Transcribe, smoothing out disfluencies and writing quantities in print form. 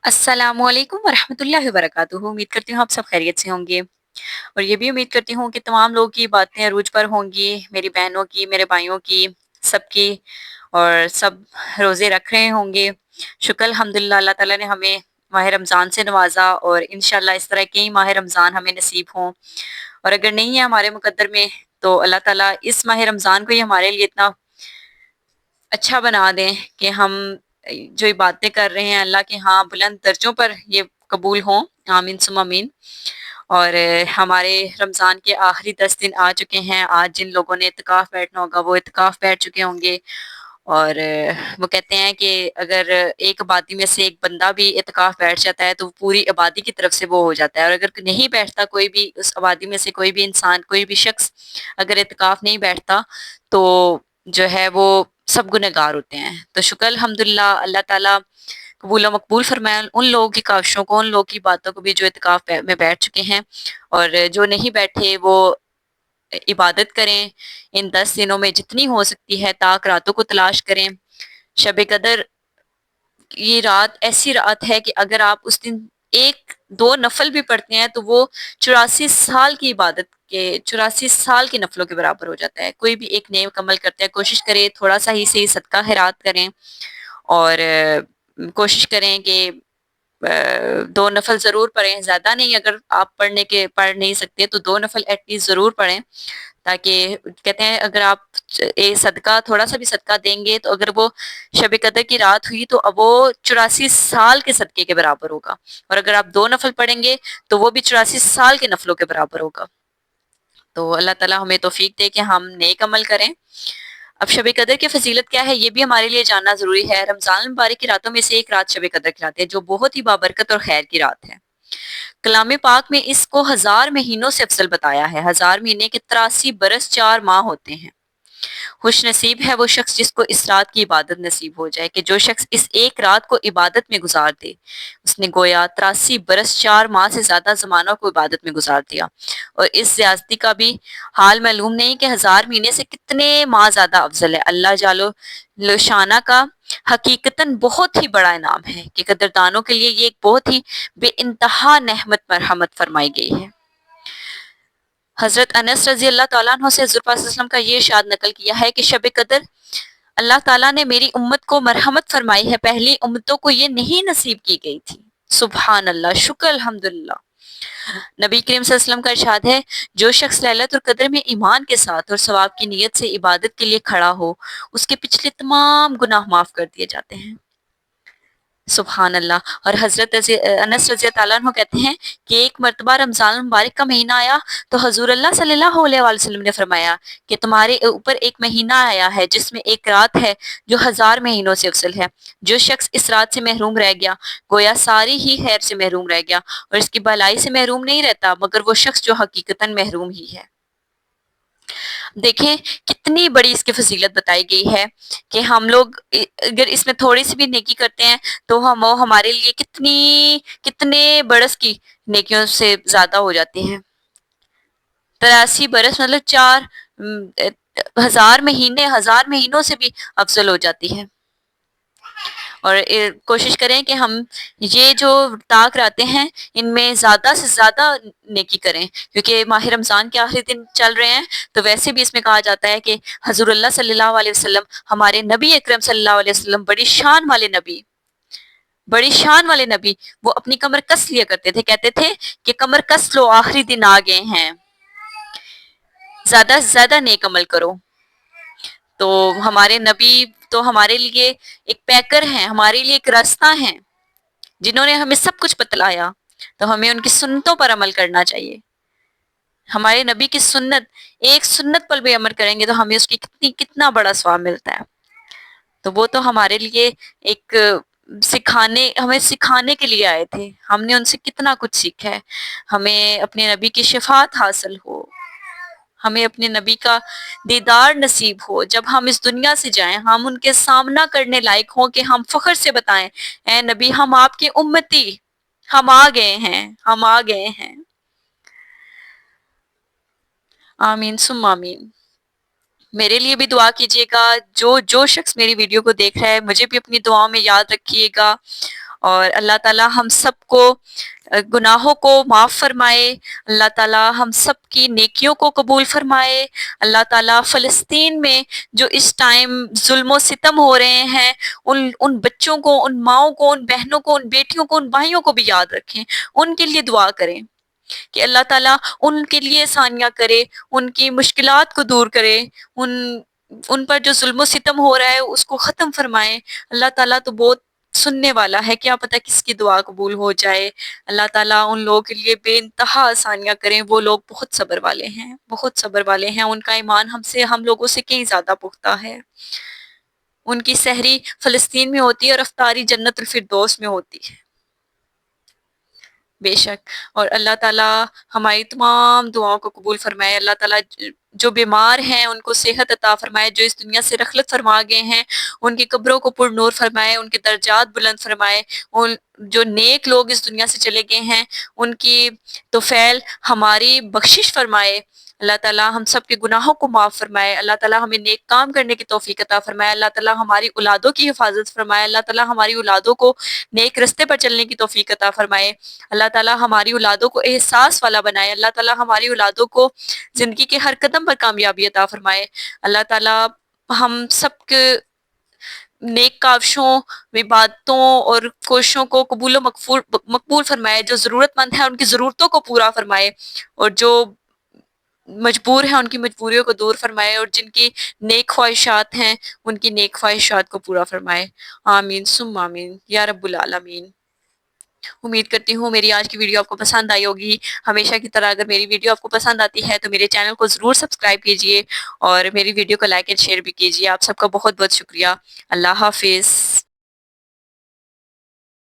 अस्सलामु अलैकुम वरहमतुल्लाहि वबरकातुहू। उम्मीद करती हूँ आप सब खैरियत से होंगे और ये भी उम्मीद करती हूँ कि तमाम लोगों की बातें अरूज पर होंगी, मेरी बहनों की, मेरे भाइयों की, सबकी, और सब रोज़े रख रहे होंगे। शुक्र अल्हम्दुलिल्लाह, अल्लाह ताला ने हमें माह रमज़ान से नवाज़ा और इंशाअल्लाह इस तरह के ही माह रमज़ान हमें नसीब हों, और अगर नहीं है हमारे मुकद्दर में तो अल्लाह ताला इस माह रमज़ान को ही हमारे लिए इतना अच्छा बना दें कि हम जो इबादतें कर रहे हैं अल्लाह के यहाँ बुलंद दर्जों पर ये कबूल हों। आमीन सुम्मा आमीन। और हमारे रमज़ान के आखिरी 10 दिन आ चुके हैं। आज जिन लोगों ने इत्तिकाफ़ बैठना होगा वो इत्तिकाफ़ बैठ चुके होंगे, और वो कहते हैं कि अगर एक आबादी में से एक बंदा भी इत्तिकाफ़ बैठ जाता है तो पूरी आबादी की तरफ से वो हो जाता है, और अगर नहीं बैठता कोई भी, उस आबादी में से कोई भी इंसान, कोई भी शख्स अगर इत्तिकाफ़ नहीं बैठता तो जो है वो सब गुनहगार होते हैं। तो शुक्र अल्हम्दुलिल्लाह, अल्लाह ताला कबूल व मकबूल फरमाए उन लोगों की काविशों को, उन लोगों की बातों को भी जो इत्तिकाफ़ में बैठ चुके हैं, और जो नहीं बैठे वो इबादत करें। इन 10 दिनों में जितनी हो सकती है ताक रातों को तलाश करें। शब कदर ये रात ऐसी रात है कि अगर आप उस दिन 1-2 नफ़ल भी पढ़ते हैं तो वो 84 साल की इबादत के, 84 साल की नफ़लों के बराबर हो जाता है। कोई भी एक नेक अमल करते हैं, कोशिश करें थोड़ा-सा ही सही सदका खैरात करें, और कोशिश करें कि 2 नफ़ल ज़रूर पढ़ें, ज़्यादा नहीं, अगर आप पढ़ नहीं सकते तो 2 नफ़ल एटलीस्ट ज़रूर पढ़ें, ताकि कहते हैं अगर आप सदका, थोड़ा-सा भी सदका देंगे तो अगर वो शब कदर की रात हुई तो अब वो 84 साल के सदके के बराबर होगा, और अगर आप 2 नफ़ल पढ़ेंगे तो वो भी 84 साल के नफ़लों के बराबर होगा। तो अल्लाह ताला हमें तौफ़ीक दे कि हम नेक अमल करें। अब शब कदर की फ़ज़ीलत क्या है ये भी हमारे लिए जानना ज़रूरी है। रमज़ान मुबारक की रातों में से एक रात शब कदर कहलाती है, जो बहुत ही बाबरकत और खैर की रात है। कलाम पाक में इसको 1000 महीनों से अफ़ज़ल बताया है। 1000 महीने के 83 बरस 4 माह होते हैं। खुशनसीब है वो शख्स जिसको इस रात की इबादत नसीब हो जाए, कि जो शख्स इस एक रात को इबादत में गुजार दे, उसने गोया 83 बरस 4 माह से ज़्यादा ज़माना को इबादत में गुजार दिया। और इस ज़्यादती का भी हाल मालूम नहीं कि 1000 महीने से कितने माह ज़्यादा अफ़ज़ल है। अल्लाह जालो शाना का हकीकतन बहुत ही बड़ा इनाम है कि कदरदानों के लिए ये एक बहुत ही बेइंतहा नेहमत मरहमत फरमाई गई है। हज़रत अनस रज़ी अल्लाह तआला अन्हु से हुज़ूर पाक सल्लल्लाहु अलैहि वसल्लम का ये इरशाद नकल किया है कि शब कदर अल्लाह ताला ने मेरी उम्मत को मरहमत फरमाई है, पहली उम्मतों को ये नहीं नसीब की गई थी। सुभान अल्लाह, शुक्र अल्हम्दुलिल्लाह। नबी करीम सल्लल्लाहु अलैहि वसल्लम का इरशाद है, जो शख्स लैलतुल कद्र में ईमान के साथ और सवाब की नीयत से इबादत के लिए खड़ा हो, उसके पिछले तमाम गुनाह माफ कर दिए जाते हैं। सुभान अल्लाह। और हज़रत अनस रज़ी अल्लाह अन्हु कहते हैं कि एक मर्तबा रमज़ान मुबारक का महीना आया तो हज़ूर अल्लाह सल्लल्लाहु अलैहि वसल्लम ने फरमाया कि तुम्हारे ऊपर एक महीना आया है जिसमें एक रात है जो 1000 महीनों से अफ़ज़ल है। जो शख्स इस रात से महरूम रह गया, गोया सारी ही खैर से महरूम रह गया, और इसकी भलाई से महरूम नहीं रहता मगर वो शख्स जो हकीकतन महरूम ही है। देखें कितनी बड़ी इसकी फ़ज़ीलत बताई गई है कि हम लोग अगर इसमें थोड़ी-सी भी नेकी करते हैं तो वो हमारे लिए कितने बरस की नेकियों से ज़्यादा हो जाती हैं। 83 बरस मतलब 1000 महीनों से भी अफ़ज़ल हो जाती है। और कोशिश करें कि हम ये जो ताक रातें हैं इनमें ज़्यादा से ज़्यादा नेकी करें, क्योंकि माह रमज़ान के आखिरी दिन चल रहे हैं। तो वैसे भी इसमें कहा जाता है कि हज़ूरुल्लाह सल्लल्लाहु अलैहि वसल्लम, हमारे नबी अकरम सल्लल्लाहु अलैहि वसल्लम, बड़ी शान वाले नबी, वो अपनी कमर कस लिया करते थे। कहते थे कि कमर कस लो, आखिरी दिन आ गए हैं, ज़्यादा से ज़्यादा नेक अमल करो। तो हमारे नबी तो हमारे लिए एक पैकर हैं, हमारे लिए एक रास्ता हैं, जिन्होंने हमें सब कुछ बतलाया। तो हमें उनकी सुन्नतों पर अमल करना चाहिए। हमारे नबी की सुन्नत, एक सुन्नत पर भी अमल करेंगे तो हमें उसकी कितना बड़ा सवाब मिलता है। तो वो तो हमारे लिए एक हमें सिखाने के लिए आए थे। हमने उनसे कितना कुछ सीखा है। हमें अपने नबी की शफ़ाअत हासिल हो, हमें अपने नबी का दीदार नसीब हो। जब हम इस दुनिया से जाएँ, हम उनके सामना करने लायक हों कि हम फ़ख्र से बताएँ, ऐ नबी हम आपके उम्मती, हम आ गए हैं, हम आ गए हैं। आमीन सुम्मा आमीन। मेरे लिए भी दुआ कीजिएगा। जो शख्स मेरी वीडियो को देख रहा है, मुझे भी अपनी दुआओं में याद रखिएगा। اور اللہ تعالیٰ ہم سب کو گناہوں کو معاف فرمائے، اللہ تعالیٰ ہم سب کی نیکیوں کو قبول فرمائے، اللہ تعالیٰ فلسطین میں جو اس ٹائم ظلم و ستم ہو رہے ہیں ان بچوں کو، ان ماؤں کو، ان بہنوں کو، ان بیٹیوں کو، ان بھائیوں کو بھی یاد رکھیں، ان کے لیے دعا کریں کہ اللہ تعالیٰ ان کے لیے آسانیاں کرے، ان کی مشکلات کو دور کرے، ان پر جو ظلم و ستم ہو رہا ہے اس کو ختم فرمائے۔ اللہ تعالیٰ تو بہت سننے والا ہے، کیا پتہ کس کی دعا قبول ہو جائے۔ اللہ تعالیٰ ان لوگوں کے لیے بے انتہا آسانیاں کریں، وہ لوگ بہت صبر والے ہیں، بہت صبر والے ہیں، ان کا ایمان ہم لوگوں سے کہیں زیادہ پختہ ہے۔ ان کی سحری فلسطین میں ہوتی ہے اور افطاری جنت الفردوس میں ہوتی ہے، بے شک۔ اور اللہ تعالیٰ ہماری تمام دعاؤں کو قبول فرمائے، اللہ تعالیٰ جو بیمار ہیں ان کو صحت عطا فرمائے، جو اس دنیا سے رحلت فرما گئے ہیں ان کی قبروں کو پر نور فرمائے، ان کے درجات بلند فرمائے، ان جو نیک لوگ اس دنیا سے چلے گئے ہیں ان کی توفیل ہماری بخشش فرمائے، اللہ تعالیٰ ہم سب کے گناہوں کو معاف فرمائے، اللہ تعالیٰ ہمیں نیک کام کرنے کی توفیق عطا فرمائے، اللہ تعالیٰ ہماری اولادوں کی حفاظت فرمائے، اللہ تعالیٰ ہماری اولادوں کو نیک رستے پر چلنے کی توفیق عطا فرمائے، اللہ تعالیٰ ہماری اولادوں کو احساس والا بنائے، اللہ تعالیٰ ہماری اولادوں کو زندگی کے ہر قدم پر کامیابی عطا فرمائے، اللہ تعالیٰ ہم سب کے نیک کاوشوں، عبادتوں اور کوششوں کو قبول و مقبول فرمائے، جو ضرورت مند ہیں ان کی ضرورتوں کو پورا فرمائے، اور جو مجبور ہیں ان کی مجبوریوں کو دور فرمائے، اور جن کی نیک خواہشات ہیں ان کی نیک خواہشات کو پورا فرمائے، آمین ثم آمین یا رب العالمین۔ امید کرتی ہوں میری آج کی ویڈیو آپ کو پسند آئی ہوگی، ہمیشہ کی طرح اگر میری ویڈیو آپ کو پسند آتی ہے تو میرے چینل کو ضرور سبسکرائب کیجئے اور میری ویڈیو کو لائک اینڈ شیئر بھی کیجئے۔ آپ سب کا بہت بہت شکریہ، اللہ حافظ۔